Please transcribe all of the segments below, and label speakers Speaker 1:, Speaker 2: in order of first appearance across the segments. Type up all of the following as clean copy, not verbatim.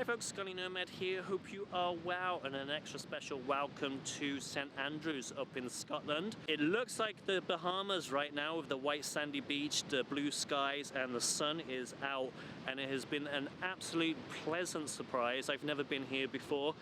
Speaker 1: Hey folks, Scully Nomad here, hope you are well, and an extra special welcome to St Andrews up in Scotland. It looks like the Bahamas right now with the white sandy beach, the blue skies, and the sun is out, and it has been an absolute pleasant surprise. I've never been here before,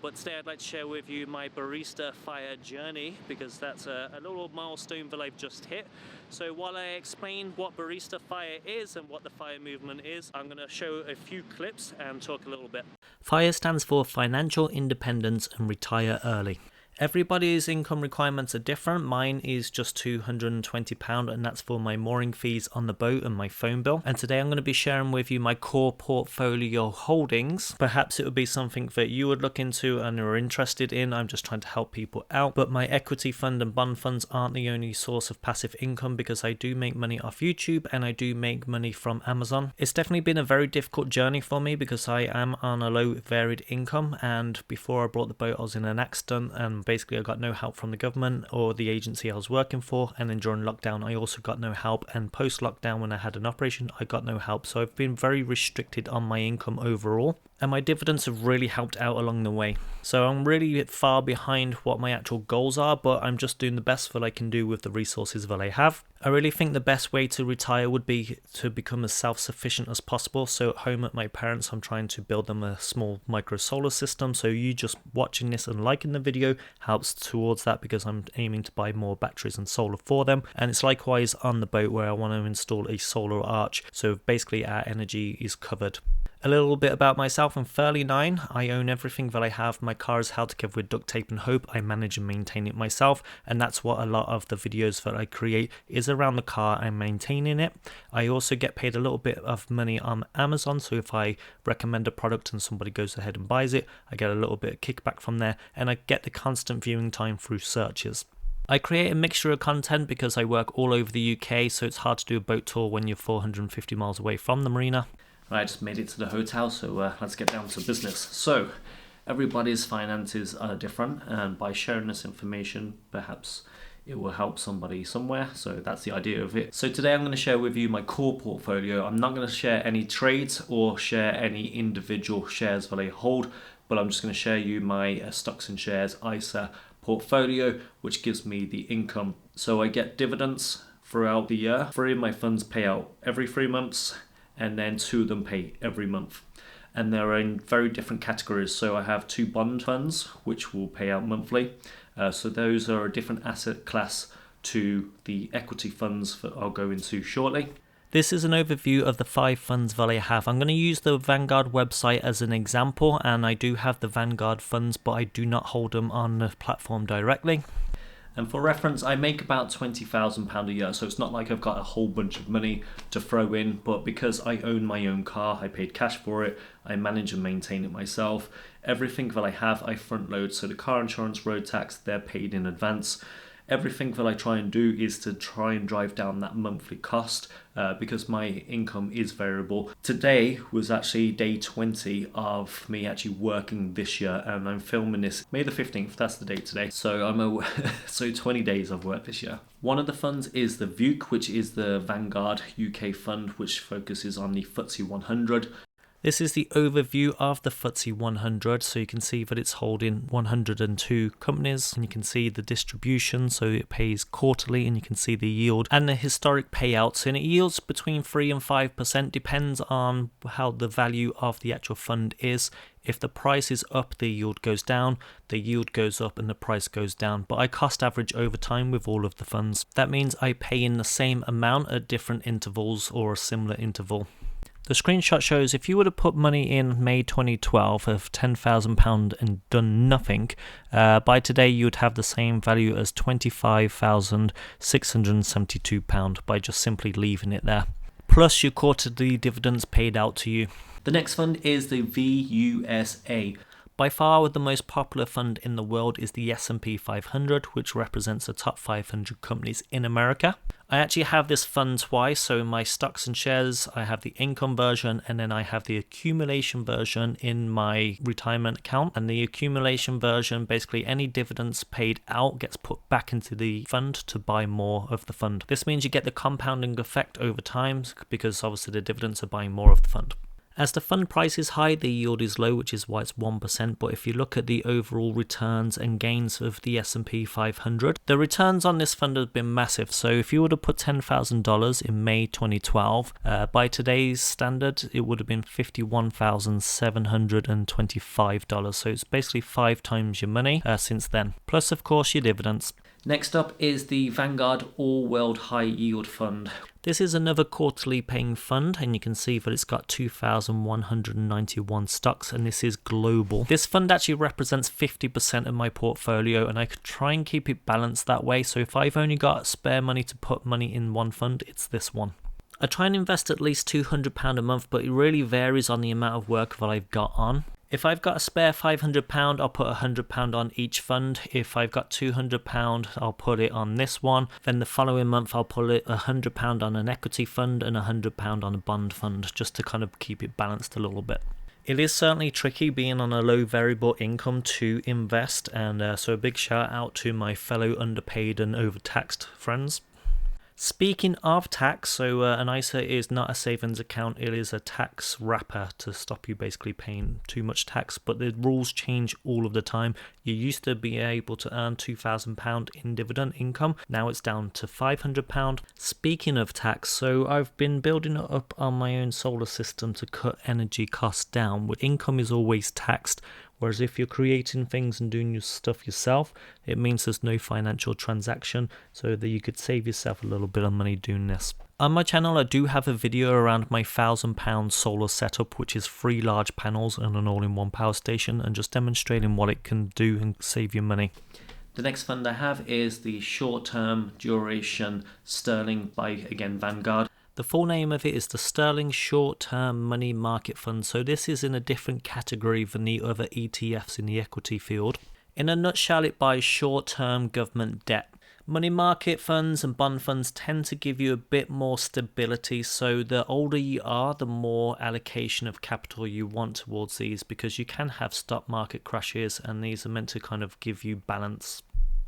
Speaker 1: but today I'd like to share with you my Barista FIRE journey, because that's a little milestone that I've just hit. So while I explain what Barista FIRE is and what the FIRE movement is, I'm going to show a few clips and talk a little bit. FIRE stands for Financial Independence and Retire Early. Everybody's income requirements are different. Mine is just £220, and that's for my mooring fees on the boat and my phone bill. And today I'm going to be sharing with you my core portfolio holdings. Perhaps it would be something that you would look into and are interested in. I'm just trying to help people out. But my equity fund and bond funds aren't the only source of passive income, because I do make money off YouTube and I do make money from Amazon. It's definitely been a very difficult journey for me because I am on a low varied income, and before I bought the boat I was in an accident, and basically I got no help from the government or the agency I was working for, and then during lockdown I also got no help, and post lockdown when I had an operation I got no help. So I've been very restricted on my income overall, and my dividends have really helped out along the way. So I'm really far behind what my actual goals are, but I'm just doing the best that I can do with the resources that I have. I really think the best way to retire would be to become as self-sufficient as possible. So at home at my parents, I'm trying to build them a small micro solar system. So you just watching this and liking the video helps towards that, because I'm aiming to buy more batteries and solar for them. And it's likewise on the boat, where I want to install a solar arch. So basically our energy is covered. A little bit about myself: I'm fairly 9. I own everything that I have. My car is held together with duct tape and hope. I manage and maintain it myself, and that's what a lot of the videos that I create is around the car and maintaining it. I also get paid a little bit of money on Amazon, so if I recommend a product and somebody goes ahead and buys it, I get a little bit of kickback from there, and I get the constant viewing time through searches. I create a mixture of content because I work all over the UK, so it's hard to do a boat tour when you're 450 miles away from the marina. I just made it to the hotel, so let's get down to business. So everybody's finances are different, and by sharing this information, perhaps it will help somebody somewhere. So that's the idea of it. So today I'm going to share with you my core portfolio. I'm not going to share any trades or share any individual shares that I hold, but I'm just going to share you my stocks and shares ISA portfolio, which gives me the income. So I get dividends throughout the year. 3 of my funds pay out every 3 months, and then 2 of them pay every month. And they're in very different categories. So I have 2 bond funds, which will pay out monthly. So those are a different asset class to the equity funds that I'll go into shortly. This is an overview of the 5 funds that I have. I'm going to use the Vanguard website as an example, and I do have the Vanguard funds, but I do not hold them on the platform directly. And for reference, I make about £20,000 a year, so it's not like I've got a whole bunch of money to throw in, but because I own my own car, I paid cash for it, I manage and maintain it myself. Everything that I have, I front load, so the car insurance, road tax, they're paid in advance. Everything that I try and do is to try and drive down that monthly cost, because my income is variable. Today was actually day 20 of me actually working this year, and I'm filming this May the 15th, that's the date today. So so 20 days I've worked this year. One of the funds is the VUC, which is the Vanguard UK fund, which focuses on the FTSE 100. This is the overview of the FTSE 100, so you can see that it's holding 102 companies, and you can see the distribution, so it pays quarterly, and you can see the yield and the historic payouts, and it yields between 3 and 5%, depends on how the value of the actual fund is. If the price is up, the yield goes down, the yield goes up and the price goes down. But I cost average over time with all of the funds. That means I pay in the same amount at different intervals or a similar interval. The screenshot shows if you would have put money in May 2012 of £10,000 and done nothing, by today you would have the same value as £25,672 by just simply leaving it there. Plus your quarterly dividends paid out to you. The next fund is the VUSA. By far the most popular fund in the world is the S&P 500, which represents the top 500 companies in America. I actually have this fund twice, so in my stocks and shares I have the income version, and then I have the accumulation version in my retirement account. And the accumulation version, basically any dividends paid out gets put back into the fund to buy more of the fund. This means you get the compounding effect over time, because obviously the dividends are buying more of the fund.
Speaker 2: As the fund price is high, the yield is low, which is why it's 1%, but if you look at the overall returns and gains of the S&P 500, the returns on this fund have been massive. So if you would have put $10,000 in May 2012, by today's standard, it would have been $51,725. So it's basically 5 times your money since then, plus of course your dividends. Next up is the Vanguard All World High Yield Fund. This is another quarterly paying fund, and you can see that it's got 2,191 stocks, and this is global. This fund actually represents 50% of my portfolio, and I could try and keep it balanced that way. So if I've only got spare money to put money in one fund, it's this one. I try and invest at least £200 a month, but it really varies on the amount of work that I've got on. If I've got a spare £500, I'll put £100 on each fund. If I've got £200, I'll put it on this one. Then the following month, I'll put £100 on an equity fund and £100 on a bond fund, just to kind of keep it balanced a little bit. It is certainly tricky being on a low variable income to invest, and so a big shout out to my fellow underpaid and overtaxed friends. Speaking of tax, so an ISA is not a savings account, it is a tax wrapper to stop you basically paying too much tax, but the rules change all of the time. You used to be able to earn £2,000 in dividend income, now it's down to £500. Speaking of tax, so I've been building it up on my own solar system to cut energy costs down. Income is always taxed, whereas if you're creating things and doing your stuff yourself, it means there's no financial transaction, so that you could save yourself a little bit of money doing this. On my channel, I do have a video around my £1,000 solar setup, which is 3 large panels and an all-in-one power station, and just demonstrating what it can do and save you money. The next fund I have is the short-term duration sterling by, again, Vanguard. The full name of it is the Sterling Short-Term Money Market Fund, so this is in a different category than the other ETFs in the equity field. In a nutshell, it buys short-term government debt. Money market funds and bond funds tend to give you a bit more stability, so the older you are, the more allocation of capital you want towards these, because you can have stock market crashes, and these are meant to kind of give you balance.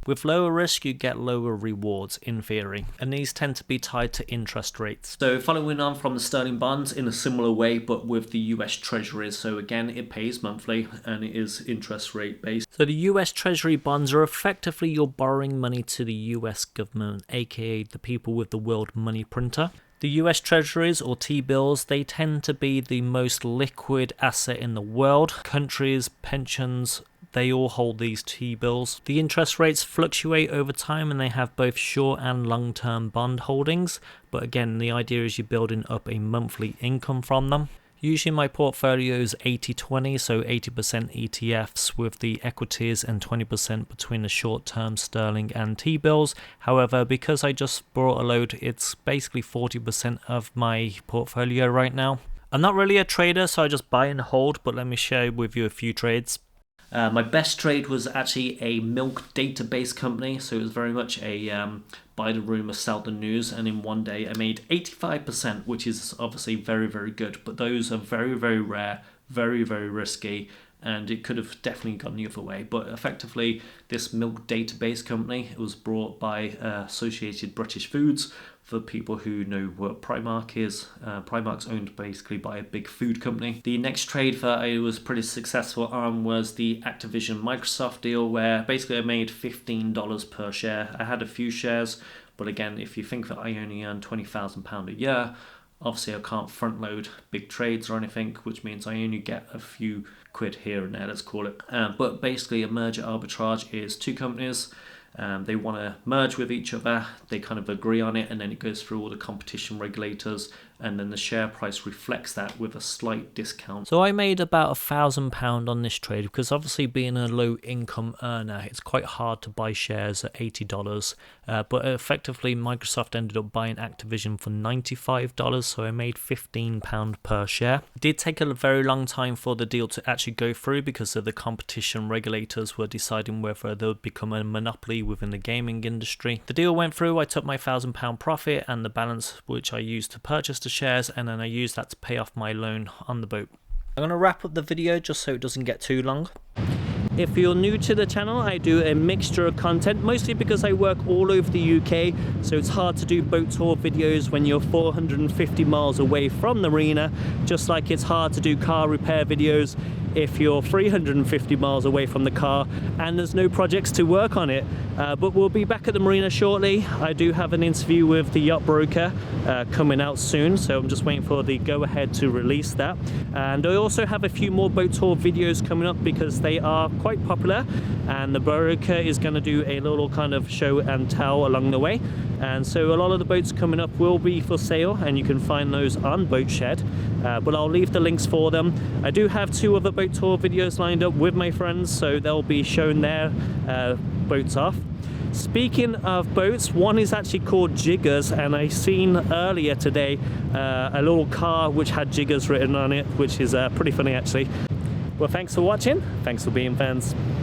Speaker 2: With lower risk, you get lower rewards in theory, and these tend to be tied to interest rates. So following on from the sterling bonds in a similar way, but with the US Treasuries. So again, it pays monthly and it is interest rate based. So the US Treasury bonds are effectively you're borrowing money to the US government, aka the people with the world money printer. The US Treasuries, or T-bills, they tend to be the most liquid asset in the world. Countries, pensions, they all hold these T-bills. The interest rates fluctuate over time, and they have both short and long-term bond holdings. But again, the idea is you're building up a monthly income from them. Usually my portfolio is 80-20, so 80% ETFs with the equities and 20% between the short-term sterling and T-bills. However, because I just bought a load, it's basically 40% of my portfolio right now. I'm not really a trader, so I just buy and hold, but let me share with you a few trades. My best trade was actually a milk database company, so it was very much a buy the rumor, sell the news, and in one day I made 85%, which is obviously very, very good, but those are very, very rare, very, very risky, and it could have definitely gone the other way. But effectively, this milk database company, it was brought by Associated British Foods. For people who know what Primark is, Primark's owned basically by a big food company. The next trade that I was pretty successful on was the Activision Microsoft deal, where basically I made $15 per share. I had a few shares, but again, if you think that I only earn £20,000 a year, obviously I can't front load big trades or anything, which means I only get a few quid here and there, let's call it. But basically a merger arbitrage is two companies. They want to merge with each other, they kind of agree on it, and then it goes through all the competition regulators, and then the share price reflects that with a slight discount. So I made about £1,000 on this trade, because obviously being a low income earner, it's quite hard to buy shares at $80, but effectively Microsoft ended up buying Activision for $95, so I made £15 per share. It did take a very long time for the deal to actually go through, because of the competition regulators were deciding whether there would become a monopoly within the gaming industry. The deal went through, I took my £1,000 profit and the balance which I used to purchase the shares, and then I used that to pay off my loan on the boat. I'm going to wrap up the video just so it doesn't get too long.
Speaker 1: If you're new to the channel, I do a mixture of content, mostly because I work all over the UK, so it's hard to do boat tour videos when you're 450 miles away from the marina, just like it's hard to do car repair videos if you're 350 miles away from the car and there's no projects to work on it. But we'll be back at the marina shortly. I do have an interview with the yacht broker coming out soon, so I'm just waiting for the go-ahead to release that. And I also have a few more boat tour videos coming up because they are quite popular, and the broker is going to do a little kind of show and tell along the way. And so a lot of the boats coming up will be for sale, and you can find those on Boat Shed, but I'll leave the links for them. I do have 2 other boat tour videos lined up with my friends, so they'll be showing their boats off. Speaking of boats, one is actually called Jiggers, and I seen earlier today a little car which had Jiggers written on it, which is pretty funny actually. Well, thanks for watching, thanks for being fans.